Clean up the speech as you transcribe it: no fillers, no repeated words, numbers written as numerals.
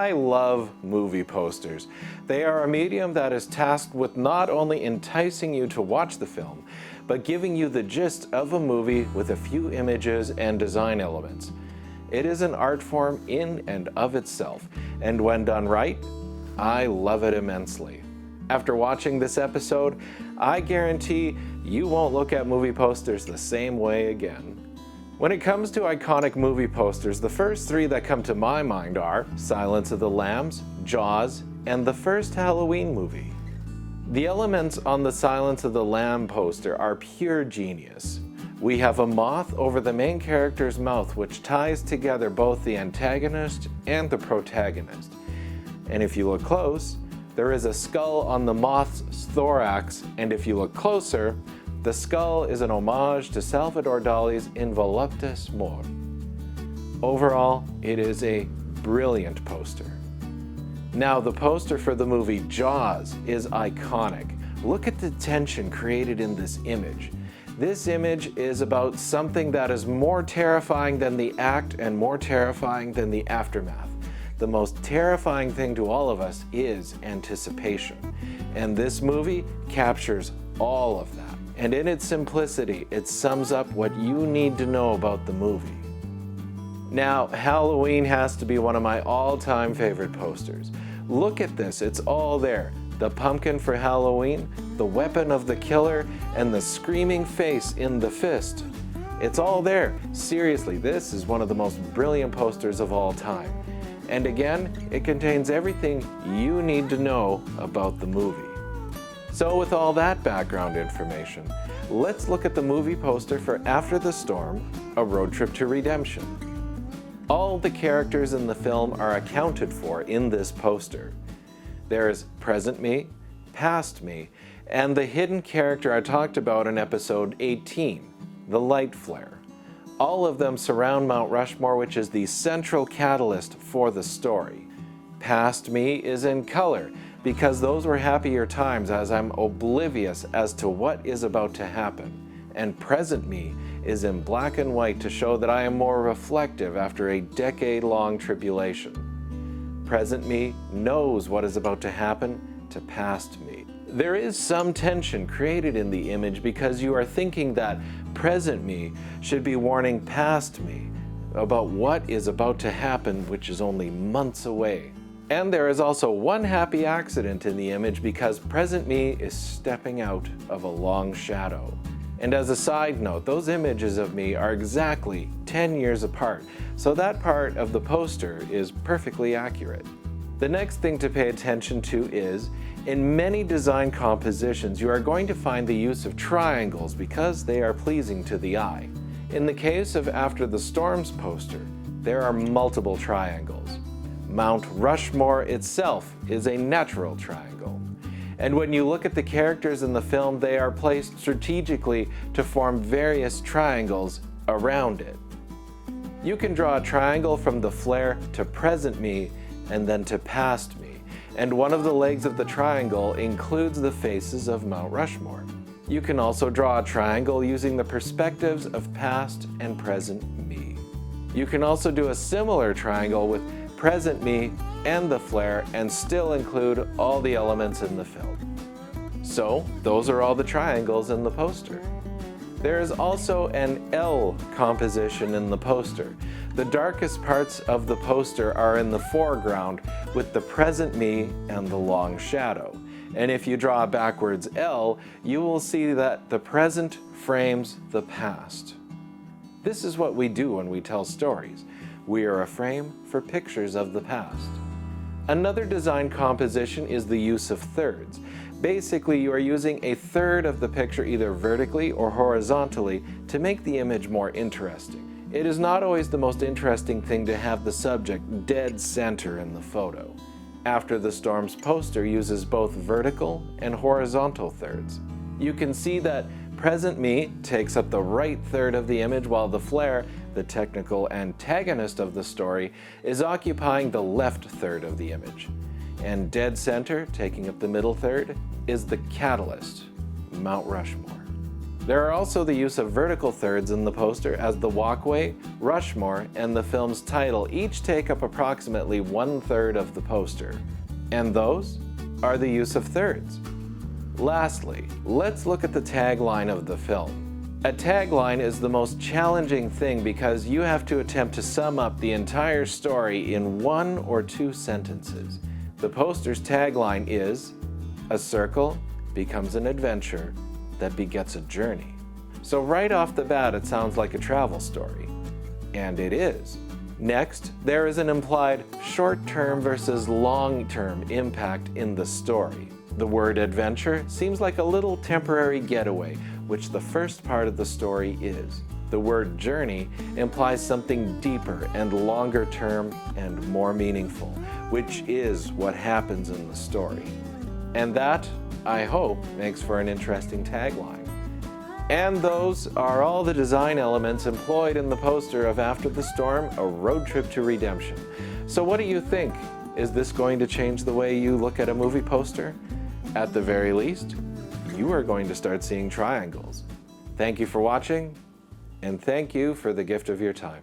I love movie posters. They are a medium that is tasked with not only enticing you to watch the film, but giving you the gist of a movie with a few images and design elements. It is an art form in and of itself, and when done right, I love it immensely. After watching this episode, I guarantee you won't look at movie posters the same way again. When it comes to iconic movie posters, the first three that come to my mind are Silence of the Lambs, Jaws, and the first Halloween movie. The elements on the Silence of the Lamb poster are pure genius. We have a moth over the main character's mouth, which ties together both the antagonist and the protagonist. And if you look close, there is a skull on the moth's thorax, and if you look closer, the skull is an homage to Salvador Dali's In Voluptas Mor. Overall, it is a brilliant poster. Now, the poster for the movie Jaws is iconic. Look at the tension created in this image. This image is about something that is more terrifying than the act and more terrifying than the aftermath. The most terrifying thing to all of us is anticipation. And this movie captures all of that. And in its simplicity, it sums up what you need to know about the movie. Now, Halloween has to be one of my all-time favorite posters. Look at this, it's all there. The pumpkin for Halloween, the weapon of the killer, and the screaming face in the fist. It's all there. Seriously, this is one of the most brilliant posters of all time. And again, it contains everything you need to know about the movie. So with all that background information, let's look at the movie poster for After the Storm, A Road Trip to Redemption. All the characters in the film are accounted for in this poster. There is present me, past me, and the hidden character I talked about in episode 18, the light flare. All of them surround Mount Rushmore, which is the central catalyst for the story. Past me is in color, because those were happier times as I'm oblivious as to what is about to happen. And present me is in black and white to show that I am more reflective after a decade-long tribulation. Present me knows what is about to happen to past me. There is some tension created in the image because you are thinking that present me should be warning past me about what is about to happen, which is only months away. And there is also one happy accident in the image because present me is stepping out of a long shadow. And as a side note, those images of me are exactly 10 years apart, so that part of the poster is perfectly accurate. The next thing to pay attention to is, in many design compositions, you are going to find the use of triangles because they are pleasing to the eye. In the case of After the Storm's poster, there are multiple triangles. Mount Rushmore itself is a natural triangle. And when you look at the characters in the film, they are placed strategically to form various triangles around it. You can draw a triangle from the flare to present me and then to past me. And one of the legs of the triangle includes the faces of Mount Rushmore. You can also draw a triangle using the perspectives of past and present me. You can also do a similar triangle with present me and the flare and still include all the elements in the film. So those are all the triangles in the poster. There is also an L composition in the poster. The darkest parts of the poster are in the foreground with the present me and the long shadow. And if you draw a backwards L, you will see that the present frames the past. This is what we do when we tell stories. We are a frame for pictures of the past. Another design composition is the use of thirds. Basically, you are using a third of the picture either vertically or horizontally to make the image more interesting. It is not always the most interesting thing to have the subject dead center in the photo. After the Storm's poster uses both vertical and horizontal thirds. You can see that present me takes up the right third of the image while the flare, the technical antagonist of the story, is occupying the left third of the image. And dead center, taking up the middle third, is the catalyst, Mount Rushmore. There are also the use of vertical thirds in the poster, as the walkway, Rushmore, and the film's title each take up approximately 1/3 of the poster. And those are the use of thirds. Lastly, let's look at the tagline of the film. A tagline is the most challenging thing because you have to attempt to sum up the entire story in 1 or 2 sentences. The poster's tagline is, "A circle becomes an adventure that begets a journey." So right off the bat, it sounds like a travel story. And it is. Next, there is an implied short-term versus long-term impact in the story. The word adventure seems like a little temporary getaway, which the first part of the story is. The word journey implies something deeper and longer term and more meaningful, which is what happens in the story. And that, I hope, makes for an interesting tagline. And those are all the design elements employed in the poster of After the Storm, A Road Trip to Redemption. So what do you think? Is this going to change the way you look at a movie poster? At the very least, you are going to start seeing triangles. Thank you for watching, and thank you for the gift of your time.